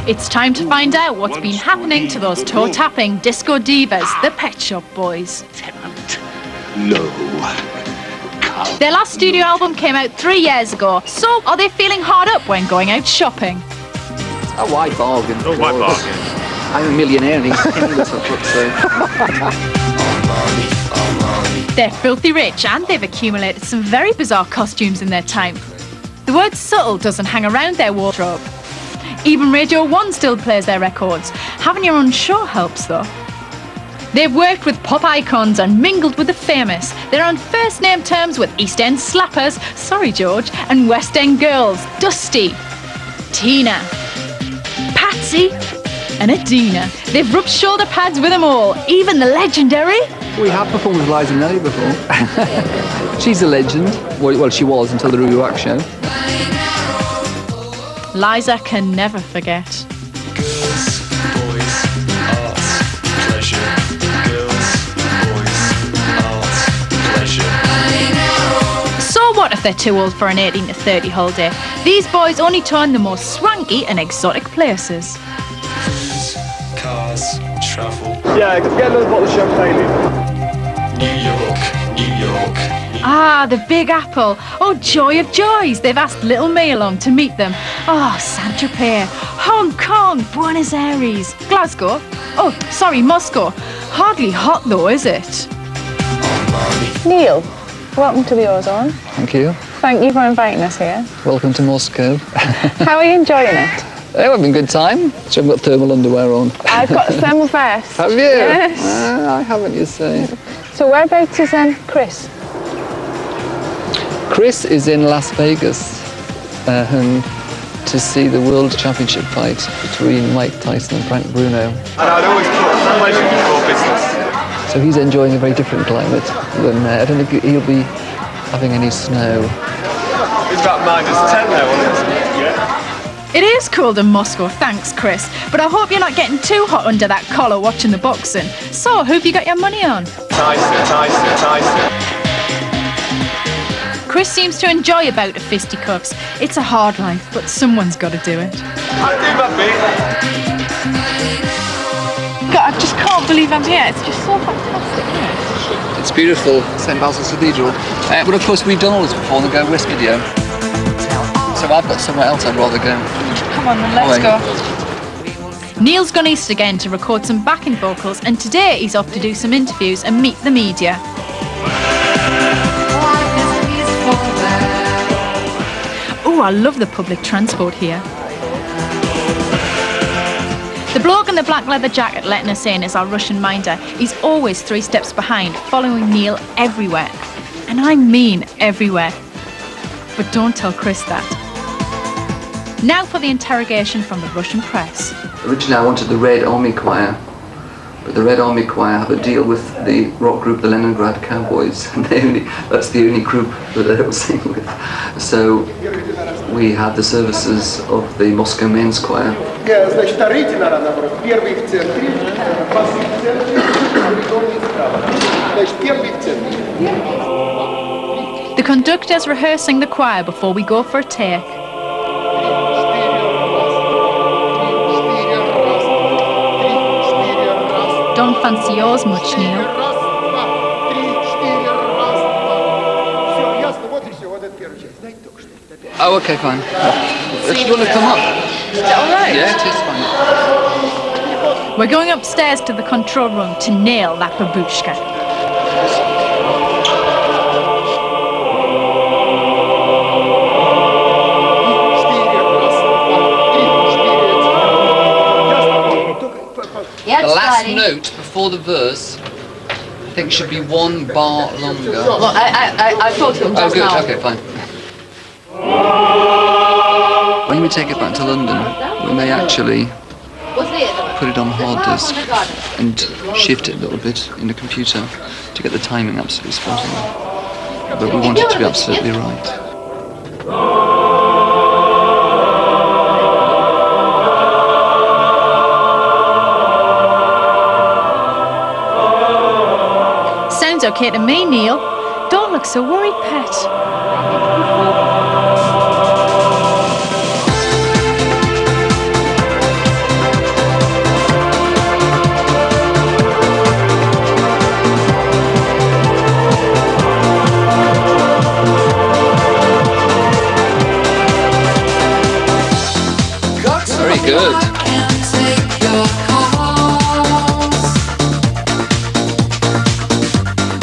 It's time to find out what's been happening to those toe-tapping disco divas, the Pet Shop Boys. Tennant. No. Their last studio album came out 3 years ago, so are they feeling hard up when going out shopping? Oh, why bargain? Oh, why bargain? I'm a millionaire and he's penniless, I've got to say. They're filthy rich and they've accumulated some very bizarre costumes in their time. The word subtle doesn't hang around their wardrobe. Even Radio 1 still plays their records. Having your own show helps though. They've worked with pop icons and mingled with the famous. They're on first name terms with East End slappers, sorry George, and West End girls, Dusty, Tina, Patsy and Adina. They've rubbed shoulder pads with them all, even the legendary... We have performed with Liza Minnelli before. She's a legend. Well, she was until the Ruby Wax show. Liza can never forget. Girls, boys, art, pleasure. Girls, boys, art, pleasure. So what if they're too old for an 18 to 30 holiday? These boys only tour in the most swanky and exotic places. Cruise, cars, travel. Yeah, get another bottle of champagne in. New York, New York. Ah, the Big Apple. Oh, joy of joys. They've asked little me along to meet them. Oh, Saint-Tropez, Hong Kong, Buenos Aires, Glasgow. Oh, sorry, Moscow. Hardly hot though, is it? Neil, welcome to the Ozone. Thank you. Thank you for inviting us here. Welcome to Moscow. How are you enjoying it? Oh, having a good time. So I've got thermal underwear on. I've got a thermal vest. Have you? Yes. I haven't, you say. So whereabouts is Chris? Chris is in Las Vegas to see the World Championship fight between Mike Tyson and Frank Bruno. And I'd always put pleasure before business. So he's enjoying a very different climate than I don't think he'll be having any snow. It's about -10 now, isn't it? Yeah. It is cold in Moscow, thanks Chris. But I hope you're not getting too hot under that collar watching the boxing. So, who've you got your money on? Tyson. Chris seems to enjoy a bout of fisticuffs. It's a hard life, but someone's got to do it. I do my bit. God, I just can't believe I'm here. It's just so fantastic, isn't it? It's beautiful, St Basil's Cathedral. But of course we've done all this before on the Go West video. So I've got somewhere else I'd rather go. Come on then, let's go. Neil's gone east again to record some backing vocals, and today he's off to do some interviews and meet the media. Oh, I love the public transport here. The bloke in the black leather jacket letting us in is our Russian minder. He's always 3 steps behind, following Neil everywhere. And I mean everywhere. But don't tell Chris that. Now for the interrogation from the Russian press. Originally I wanted the Red Army Choir, but the Red Army Choir have a deal with the rock group, the Leningrad Cowboys, and that's the only group that they will sing with. So we had the services of the Moscow Men's Choir. The conductor's rehearsing the choir before we go for a take. Don't fancy yours much, Neil. Oh, okay, fine. If you want to come up. Is that all right? Yeah, it is fine. We're going upstairs to the control room to nail that babushka. The last note before the verse, I think, should be 1 bar longer. Well, I thought to him just good, now. okay, fine. When we take it back to London, we may actually put it on hard disk and shift it a little bit in the computer to get the timing absolutely spot on. But we want it to be absolutely right. Sounds okay to me, Neil. Don't look so worried, pet.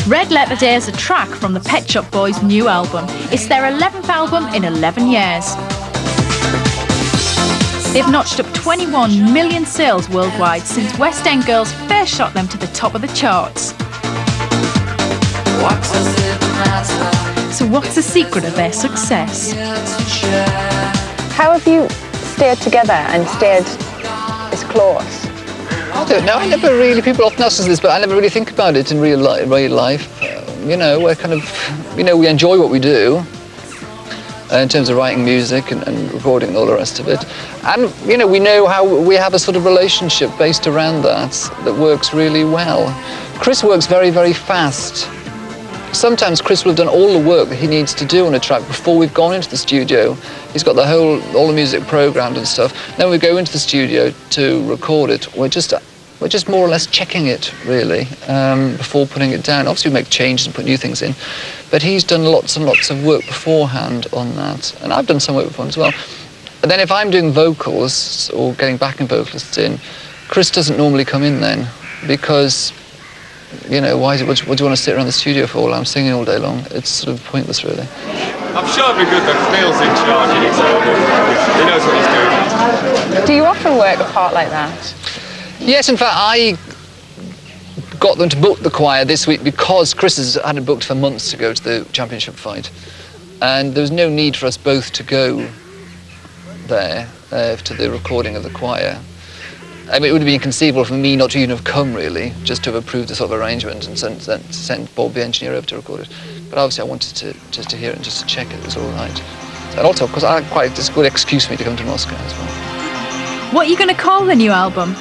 Red Letter Day is a track from the Pet Shop Boys' new album. It's their 11th album in 11 years. They've notched up 21 million sales worldwide since West End Girls first shot them to the top of the charts. So what's the secret of their success? How have you stayed together and stayed as close? I don't know. I never really. People often ask us this, but I never really think about it in real life. You know, we're kind of, you know, we enjoy what we do in terms of writing music and recording and all the rest of it. And you know, we know how we have a sort of relationship based around that works really well. Chris works very, very fast. Sometimes Chris will have done all the work that he needs to do on a track before we've gone into the studio. He's got all the music programmed and stuff. Then we go into the studio to record it. We're just more or less checking it, really, before putting it down. Obviously we make changes and put new things in, but he's done lots and lots of work beforehand on that. And I've done some work before as well. And then if I'm doing vocals or getting backing vocalists in, Chris doesn't normally come in then, because you know, what do you want to sit around the studio for while I'm singing all day long? It's sort of pointless, really. I'm sure it'd be good that Neil's in charge in it, so he knows what he's doing. Do you often work a part like that? Yes, in fact, I got them to book the choir this week because Chris has had it booked for months to go to the championship fight. And there was no need for us both to go there to the recording of the choir. I mean, it would have been inconceivable for me not to even have come, really, just to have approved the sort of arrangement and sent Bob, the engineer, over to record it. But obviously I wanted to just to hear it and just to check it was all right. And also, of course, it's a good excuse for me to come to Moscow as well. What are you going to call the new album?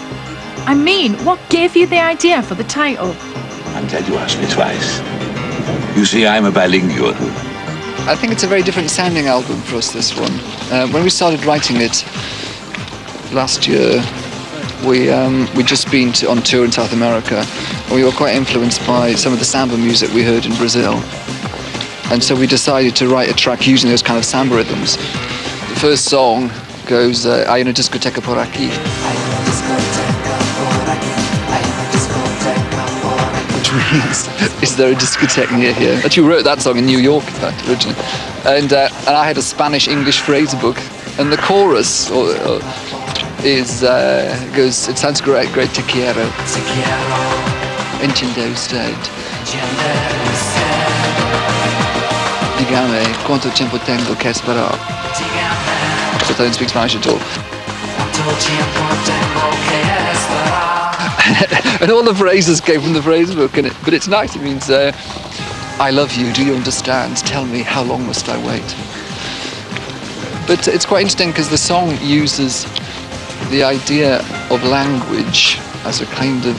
I mean, what gave you the idea for the title? I'm glad you asked me twice. You see, I'm a bilingual. I think it's a very different sounding album for us, this one. When we started writing it last year, we'd just been on tour in South America, and we were quite influenced by some of the samba music we heard in Brazil. And so we decided to write a track using those kind of samba rhythms. The first song goes, Hay una discoteca por aquí, which means, is there a discotheque near here? Actually, we wrote that song in New York, in fact, originally. And I had a Spanish-English phrase book, and the chorus goes, it sounds great, te quiero. Entiende usted? Dígame, ¿cuánto tiempo tengo que esperar? Because I don't speak Spanish at all. And all the phrases came from the phrase book, but it's nice. It means, I love you, do you understand? Tell me, how long must I wait? But it's quite interesting because the song uses the idea of language as a kind of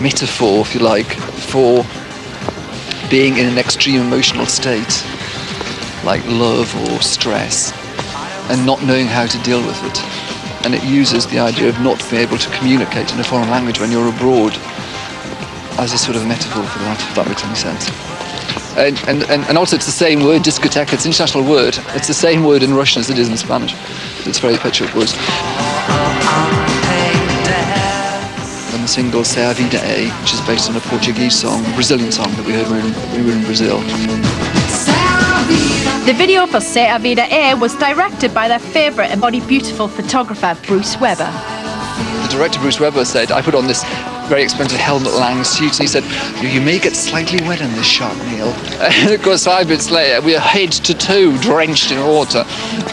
metaphor, if you like, for being in an extreme emotional state, like love or stress, and not knowing how to deal with it. And it uses the idea of not being able to communicate in a foreign language when you're abroad as a sort of metaphor for that, if that makes any sense. And also it's the same word, discotheque, it's an international word. It's the same word in Russian as it is in Spanish. It's very Pet Shop Boys. And the single Se a Vida É, which is based on a Portuguese song, a Brazilian song that we heard when we were in Brazil. The video for Se a Vida É was directed by their favourite and body beautiful photographer, Bruce Weber. The director, Bruce Weber, said, I put on this very expensive Helmut Lang suit, and he said, you may get slightly wet in this shot, Neil. And of course, 5 minutes later, we are head to toe drenched in water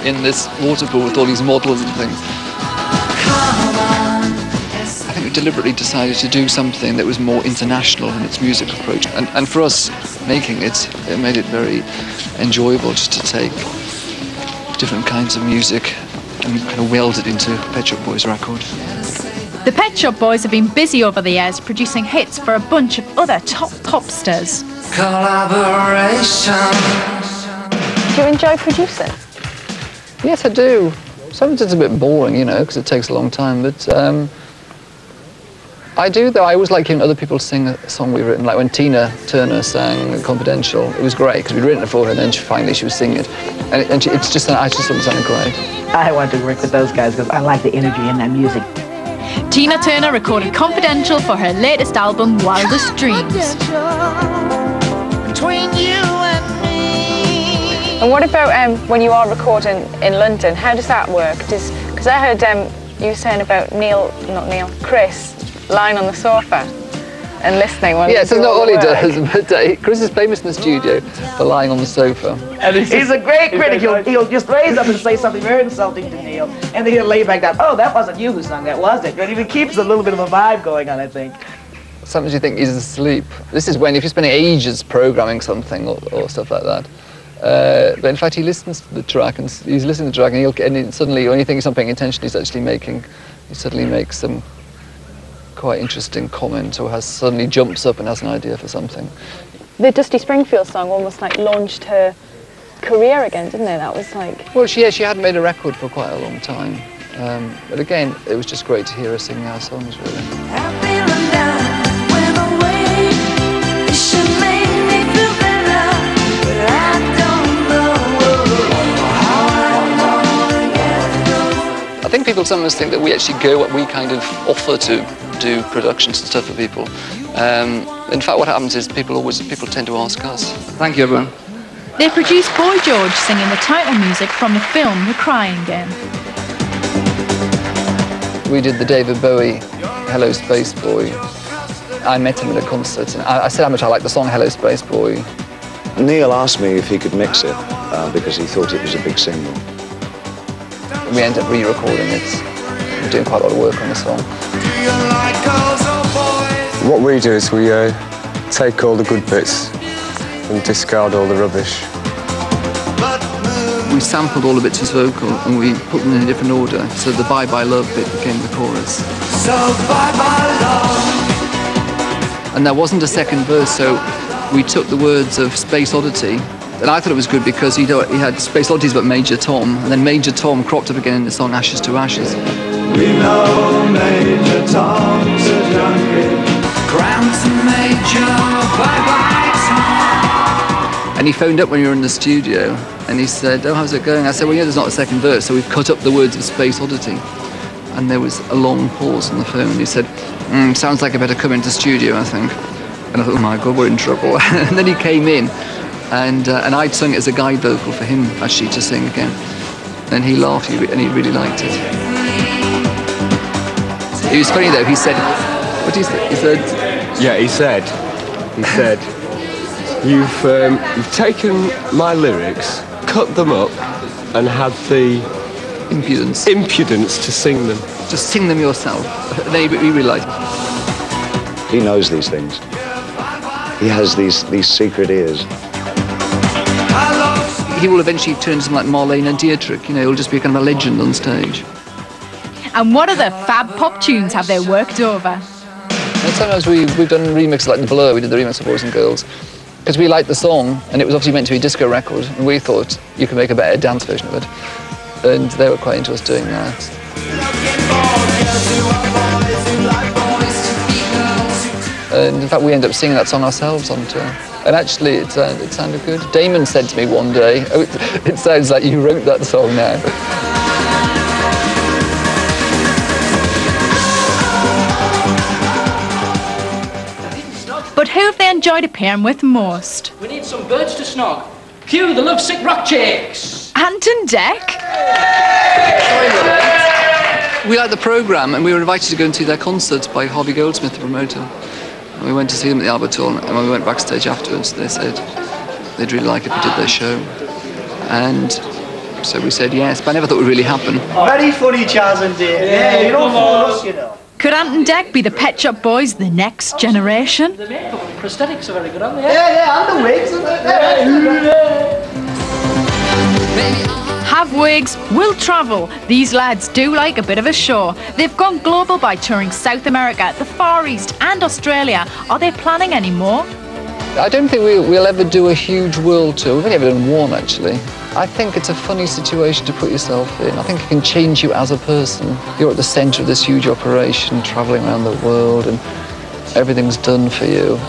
in this water pool with all these models and things. I think we deliberately decided to do something that was more international in its music approach. And for us, making it, it made it very enjoyable just to take different kinds of music and kind of weld it into Pet Shop Boys record. The Pet Shop Boys have been busy over the years producing hits for a bunch of other top pop stars. Collaboration. Do you enjoy producing? Yes, I do. Sometimes it's a bit boring, you know, because it takes a long time, but I do, though. I always like hearing other people sing a song we've written, like when Tina Turner sang Confidential. It was great, because we'd written it for her, and then finally she was singing it. And I just thought it sounded great. I want to work with those guys because I like the energy in that music. Tina Turner recorded Confidential for her latest album, Wildest Dreams. between you and me. And what about when you are recording in London? How does that work? Because I heard you were saying about Chris lying on the sofa and listening. Yeah, so not all he does, but Chris is famous in the studio for lying on the sofa. And he's a great critic. He'll just raise up and say something very insulting to Neil, and then he'll lay back down. Oh, that wasn't you who sung that, was it? And even keeps a little bit of a vibe going on, I think. Sometimes you think he's asleep. This is when, if you're spending ages programming something or stuff like that. But in fact, he listens to the track, and he's listening to the track, and suddenly, when you think something intentionally he's actually making, he suddenly makes some quite interesting comment, or suddenly jumps up and has an idea for something. The Dusty Springfield song almost like launched her career again, didn't it? That was like... Well, she hadn't made a record for quite a long time. But again, it was just great to hear her singing our songs, really. I think people sometimes think that we actually we kind of offer to do productions and stuff for people. In fact, what happens is people tend to ask us. Thank you, everyone. They produced Boy George singing the title music from the film The Crying Game. We did the David Bowie Hello Space Boy. I met him at a concert, and I said how much I liked the song Hello Space Boy. Neil asked me if he could mix it because he thought it was a big single. We ended up re-recording it. We're doing quite a lot of work on the song. What we do is we take all the good bits and discard all the rubbish. We sampled all the bits as vocal and we put them in a different order, so the Bye Bye Love bit became the chorus. So bye bye love. And there wasn't a second verse, so we took the words of Space Oddity, and I thought it was good because he had Space Oddities about Major Tom, and then Major Tom cropped up again in the song Ashes to Ashes. We know Major Tom's a junkie. Crown to Major, bye bye Tom. And he phoned up when we were in the studio, and he said, "Oh, how's it going?" I said, "Well, yeah, there's not a second verse, so we've cut up the words of Space Oddity." And there was a long pause on the phone, and he said, "Sounds like I better come into the studio, I think." And I thought, oh my God, we're in trouble. And then he came in, and I'd sung it as a guide vocal for him, actually, to sing again. And he laughed, and he really liked it. It was funny, though, he said, what did he say? He said... Yeah, he said, you've taken my lyrics, cut them up, and had the... Impudence to sing them. Just sing them yourself. And then he realised. He knows these things. He has these secret ears. He will eventually turn to something like Marlene and Dietrich, you know, he'll just be kind of a legend on stage. And what other fab pop tunes have they worked over? And sometimes we've done remixes like The Blur, we did the remix of Boys and Girls, because we liked the song, and it was obviously meant to be a disco record, and we thought you could make a better dance version of it. And they were quite into us doing that. And in fact, we ended up singing that song ourselves on tour. And actually, it sounded good. Damon said to me one day, "Oh, it sounds like you wrote that song now." But who have they enjoyed appearing with most? We need some birds to snog. Cue the lovesick rock chicks. Ant and Dec? We liked the programme, and we were invited to go and see their concert by Harvey Goldsmith, the promoter. And we went to see them at the Albert Hall, and when we went backstage afterwards, they said they'd really like it if we did their show. And so we said yes, but I never thought it would really happen. Very funny, Chaz and Dave. Yeah, you don't fool us, you know. Could Ant and Dec be the Pet Shop Boys, the next generation? The makeup and prosthetics are very good, aren't they? Yeah, and the wigs. Have wigs, will travel. These lads do like a bit of a show. They've gone global by touring South America, the Far East and Australia. Are they planning any more? I don't think we'll ever do a huge world tour. We've only ever done one, actually. I think it's a funny situation to put yourself in. I think it can change you as a person. You're at the centre of this huge operation, travelling around the world, and everything's done for you.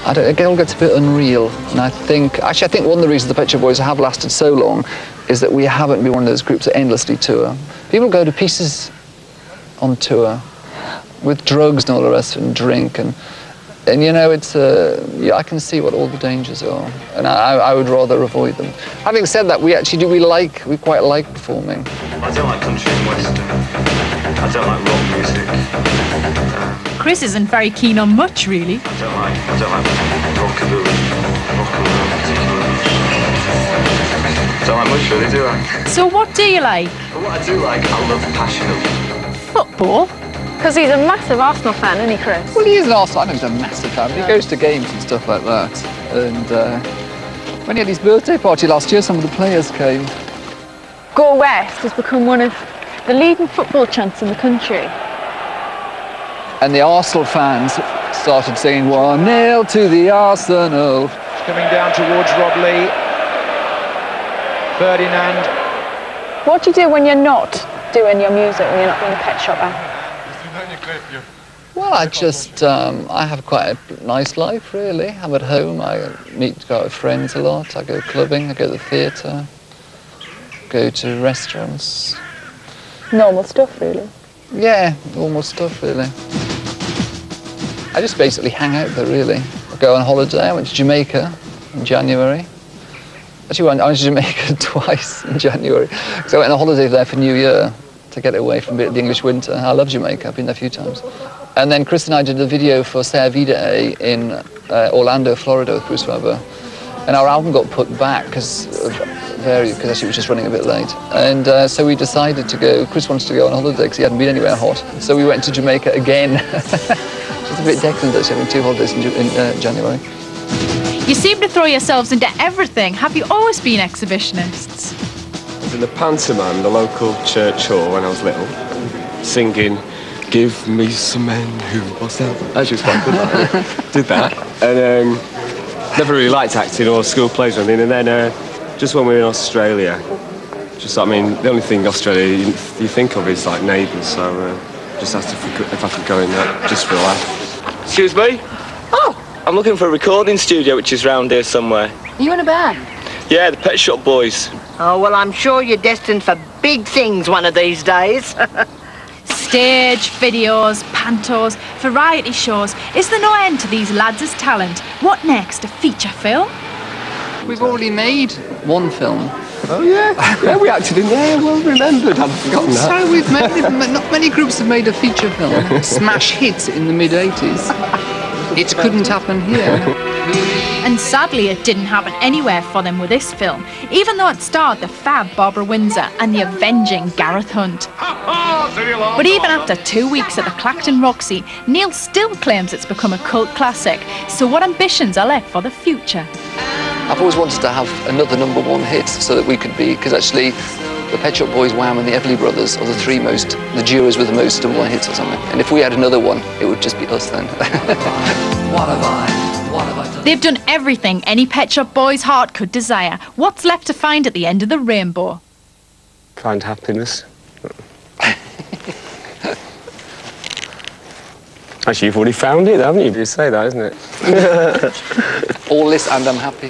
It all gets a bit unreal. And I think one of the reasons the Pet Shop Boys have lasted so long is that we haven't been one of those groups that endlessly tour. People go to pieces on tour with drugs and all the rest and drink, and And you know, it's yeah, I can see what all the dangers are, and I would rather avoid them. Having said that, we quite like performing. I don't like country and western. I don't like rock music. Chris isn't very keen on much, really. I don't like rockabilly particularly. Don't like much, really, do I? So what do you like? But what I do like, I love passionately. Football? Because he's a massive Arsenal fan, isn't he, Chris? Well, he is an Arsenal. I know he's a massive fan. He goes to games and stuff like that. And when he had his birthday party last year, some of the players came. Go West has become one of the leading football chants in the country. And the Arsenal fans started singing 1-0 to the Arsenal. Coming down towards Rob Lee. Ferdinand. What do you do when you're not doing your music, when you're not doing the Pet Shop act? Well, I just, I have quite a nice life, really. I'm at home, I go out with friends a lot, I go clubbing, I go to the theatre, go to restaurants. Normal stuff, really. Yeah, normal stuff, really. I just basically hang out there, really. I go on holiday. I went to Jamaica in January. Actually, I went to Jamaica twice in January. So I went on holiday there for New Year to get away from the English winter. I love Jamaica. I've been there a few times. And then Chris and I did a video for Say Vida in Orlando, Florida with Bruce Weber. And our album got put back because actually it was just running a bit late. And so we decided to go, Chris wanted to go on holiday because he hadn't been anywhere hot. So we went to Jamaica again. It's a bit decadent actually having 2 holidays in January. You seem to throw yourselves into everything. Have you always been exhibitionists? I was in the pantomime, the local church hall when I was little, singing, "Give me some men who..." What's that? Actually, it's quite good. Did that. And never really liked acting or school plays or anything. And then just when we were in Australia, the only thing Australia you think of is like neighbours, so just asked if I could go in there, just for a laugh. Excuse me? Oh, I'm looking for a recording studio which is round here somewhere. Are you in a band? Yeah, the Pet Shop Boys. Oh, well, I'm sure you're destined for big things one of these days. Stage, videos, pantos, variety shows. Is there no end to these lads' talent? What next? A feature film? We've already made one film. Oh yeah, yeah, we acted in there. Well remembered. I'd forgotten that. So we've made it. Not many groups have made a feature film. Smash hits in the mid-80s. It couldn't happen here. And sadly, it didn't happen anywhere for them with this film, even though it starred the fab Barbara Windsor and the avenging Gareth Hunt. But even after 2 weeks at the Clacton Roxy, Neil still claims it's become a cult classic. So what ambitions are left for the future? I've always wanted to have another #1 hit so that we could be, because actually the Pet Shop Boys, Wham and the Everly Brothers are the duos with the most #1 hits or something. And if we had another one, it would just be us then. What have I done? They've done everything any Pet Shop Boy's heart could desire. What's left to find at the end of the rainbow? Find happiness. Actually, you've already found it, haven't you? You say that, isn't it? All this and I'm happy.